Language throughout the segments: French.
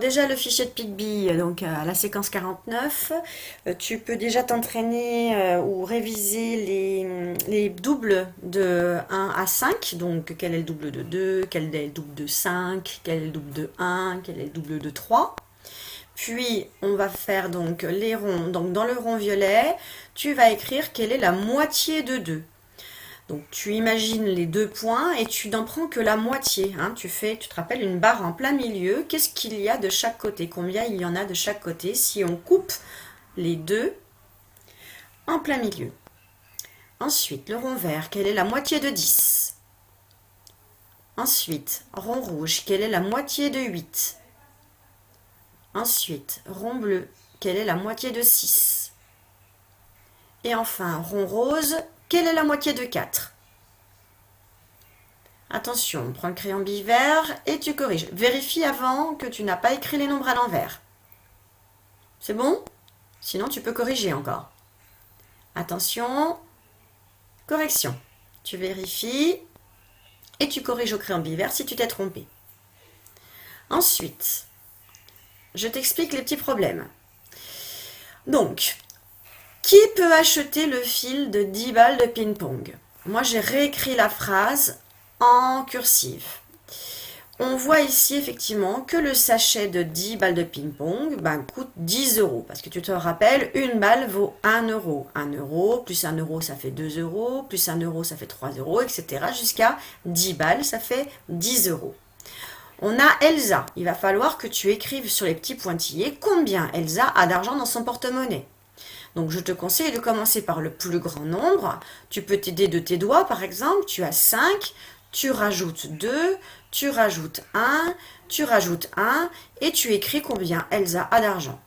déjà le fichier de PicBee, donc à la séquence 49. Tu peux déjà t'entraîner ou réviser les doubles de 1 à 5. Donc, quel est le double de 2, quel est le double de 5, quel est le double de 1, quel est le double de 3. Puis, on va faire donc les ronds. Donc, dans le rond violet, tu vas écrire quelle est la moitié de 2. Donc tu imagines les 2 points et tu n'en prends que la moitié. Hein. Tu te rappelles, une barre en plein milieu. Qu'est-ce qu'il y a de chaque côté? Combien il y en a de chaque côté si on coupe les 2 en plein milieu? Ensuite, le rond vert, quelle est la moitié de 10? Ensuite, rond rouge, quelle est la moitié de 8? Ensuite, rond bleu, quelle est la moitié de 6? Et enfin, rond rose, quelle est la moitié de 4? Attention, prends le crayon bivert et tu corriges. Vérifie avant que tu n'as pas écrit les nombres à l'envers. C'est bon? Sinon, tu peux corriger encore. Attention, correction. Tu vérifies et tu corriges au crayon bivert si tu t'es trompé. Ensuite, je t'explique les petits problèmes. Donc, qui peut acheter le fil de 10 balles de ping-pong? Moi, j'ai réécrit la phrase en cursive. On voit ici effectivement que le sachet de 10 balles de ping-pong coûte 10 euros. Parce que tu te rappelles, une balle vaut 1 euro. 1 euro, plus 1 euro, ça fait 2 euros. Plus 1 euro, ça fait 3 euros, etc. Jusqu'à 10 balles, ça fait 10 euros. On a Elsa. Il va falloir que tu écrives sur les petits pointillés combien Elsa a d'argent dans son porte-monnaie. Donc, je te conseille de commencer par le plus grand nombre. Tu peux t'aider de tes doigts, par exemple. Tu as 5, tu rajoutes 2, tu rajoutes 1, tu rajoutes 1 et tu écris combien Elsa a d'argent.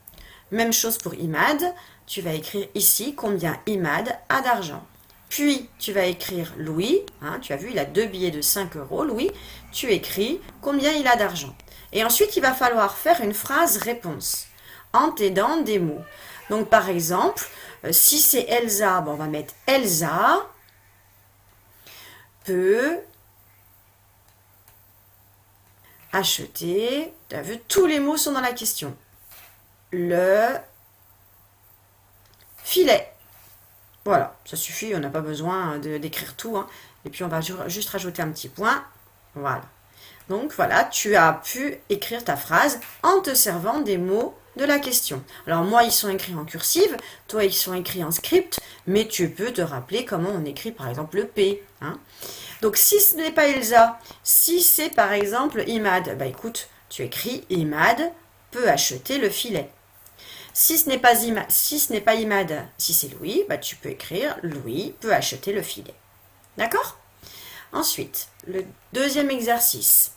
Même chose pour Imad. Tu vas écrire ici combien Imad a d'argent. Puis, tu vas écrire Louis. Hein, tu as vu, il a 2 billets de 5 euros. Louis, tu écris combien il a d'argent. Et ensuite, il va falloir faire une phrase réponse en t'aidant des mots. Donc, par exemple, si c'est Elsa, on va mettre Elsa peut acheter. Tu as vu, tous les mots sont dans la question. Le filet. Voilà, ça suffit, on n'a pas besoin d'écrire tout. Hein. Et puis, on va juste rajouter un petit point. Voilà. Donc, voilà, tu as pu écrire ta phrase en te servant des mots de la question. Alors moi, ils sont écrits en cursive, toi, ils sont écrits en script, mais tu peux te rappeler comment on écrit par exemple le P. Hein. Donc si ce n'est pas Elsa, si c'est par exemple Imad, écoute, tu écris Imad peut acheter le filet. Si ce n'est pas Imad, si c'est Louis, tu peux écrire Louis peut acheter le filet. D'accord? Ensuite, le deuxième exercice.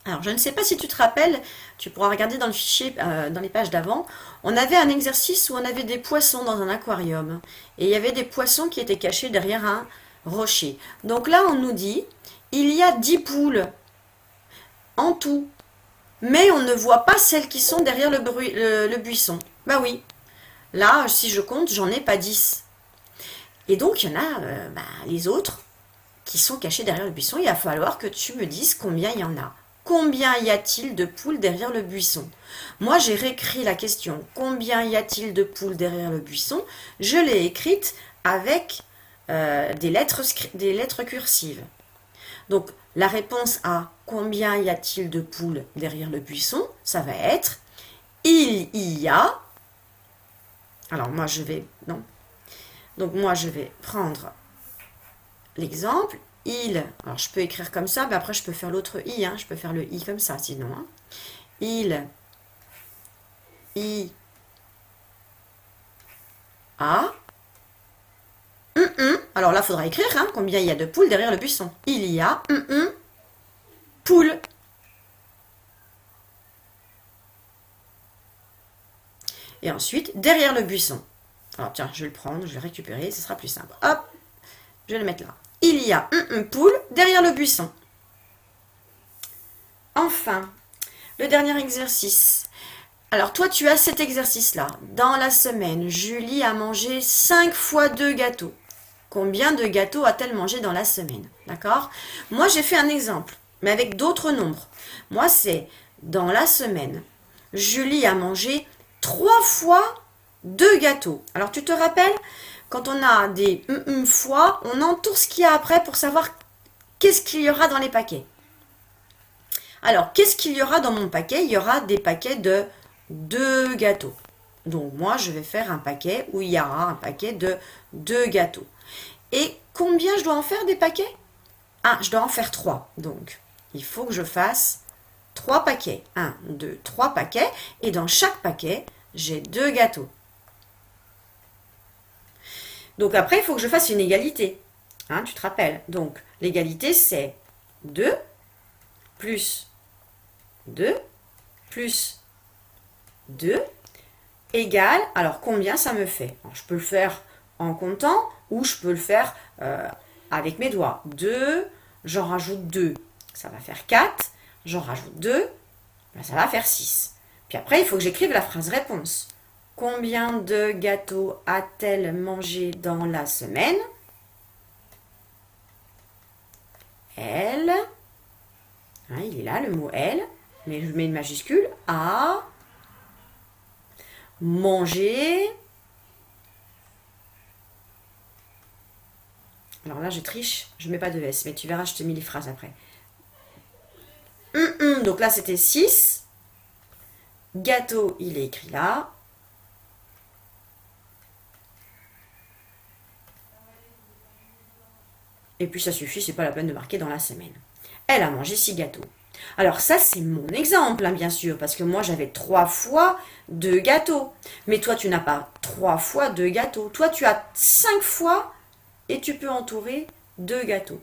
Alors, je ne sais pas si tu te rappelles, tu pourras regarder dans le fichier, dans les pages d'avant, on avait un exercice où on avait des poissons dans un aquarium. Et il y avait des poissons qui étaient cachés derrière un rocher. Donc là, on nous dit, il y a 10 poules en tout. Mais on ne voit pas celles qui sont derrière le buisson. Bah oui. Là, si je compte, j'en ai pas 10. Et donc, il y en a les autres qui sont cachés derrière le buisson. Il va falloir que tu me dises combien il y en a. Combien y a-t-il de poules derrière le buisson? Moi, j'ai réécrit la question. Combien y a-t-il de poules derrière le buisson? Je l'ai écrite avec des lettres cursives. Donc, la réponse à combien y a-t-il de poules derrière le buisson, ça va être il y a. Alors, moi, je vais. Non. Donc, moi, je vais prendre l'exemple. Alors je peux écrire comme ça, mais après je peux faire l'autre i, hein, je peux faire le i comme ça sinon. Hein. Il y a. Alors là, il faudra écrire hein, combien il y a de poules derrière le buisson. Il y a poules. Et ensuite, derrière le buisson. Alors tiens, je vais le prendre, je vais le récupérer, ce sera plus simple. Hop, je vais le mettre là. Il y a une poule derrière le buisson. Enfin, le dernier exercice. Alors toi, tu as cet exercice-là. Dans la semaine, Julie a mangé 5 fois 2 gâteaux. Combien de gâteaux a-t-elle mangé dans la semaine? D'accord? Moi, j'ai fait un exemple, mais avec d'autres nombres. Moi, c'est dans la semaine, Julie a mangé 3 fois 2 gâteaux. Alors tu te rappelles, quand on a des fois, on entoure ce qu'il y a après pour savoir qu'est-ce qu'il y aura dans les paquets. Alors, qu'est-ce qu'il y aura dans mon paquet? Il y aura des paquets de 2 gâteaux. Donc moi, je vais faire un paquet où il y aura un paquet de 2 gâteaux. Et combien je dois en faire des paquets? Ah, je dois en faire 3. Donc, il faut que je fasse 3 paquets. 1, 2, 3 paquets. Et dans chaque paquet, j'ai 2 gâteaux. Donc après, il faut que je fasse une égalité. Hein, tu te rappelles? Donc, l'égalité, c'est 2 plus 2 plus 2 égale, alors combien ça me fait? Alors, je peux le faire en comptant ou je peux le faire avec mes doigts. 2, j'en rajoute 2, ça va faire 4, j'en rajoute 2, ça va faire 6. Puis après, il faut que j'écrive la phrase réponse. Combien de gâteaux a-t-elle mangé dans la semaine? Elle, hein, il est là le mot elle, mais je mets une majuscule, a mangé. Alors là, je triche, je ne mets pas de S, mais tu verras, je te mets les phrases après. Donc là, c'était 6. Gâteau, il est écrit là. Et puis ça suffit, c'est pas la peine de marquer dans la semaine. Elle a mangé 6 gâteaux. Alors ça, c'est mon exemple, hein, bien sûr, parce que moi, j'avais 3 fois 2 gâteaux. Mais toi, tu n'as pas 3 fois 2 gâteaux. Toi, tu as 5 fois et tu peux entourer 2 gâteaux.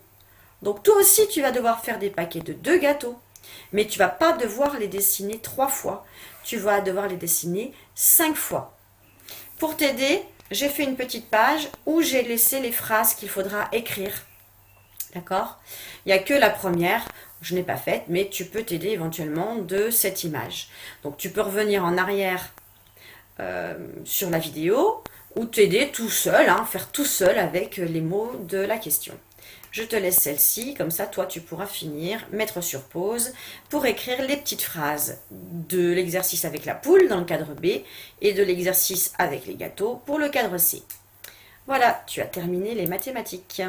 Donc toi aussi, tu vas devoir faire des paquets de 2 gâteaux. Mais tu vas pas devoir les dessiner 3 fois. Tu vas devoir les dessiner 5 fois. Pour t'aider, j'ai fait une petite page où j'ai laissé les phrases qu'il faudra écrire. D'accord? Il n'y a que la première, je n'ai pas faite, mais tu peux t'aider éventuellement de cette image. Donc tu peux revenir en arrière sur la vidéo ou t'aider tout seul, hein, faire tout seul avec les mots de la question. Je te laisse celle-ci, comme ça toi tu pourras finir, mettre sur pause pour écrire les petites phrases de l'exercice avec la poule dans le cadre B et de l'exercice avec les gâteaux pour le cadre C. Voilà, tu as terminé les mathématiques.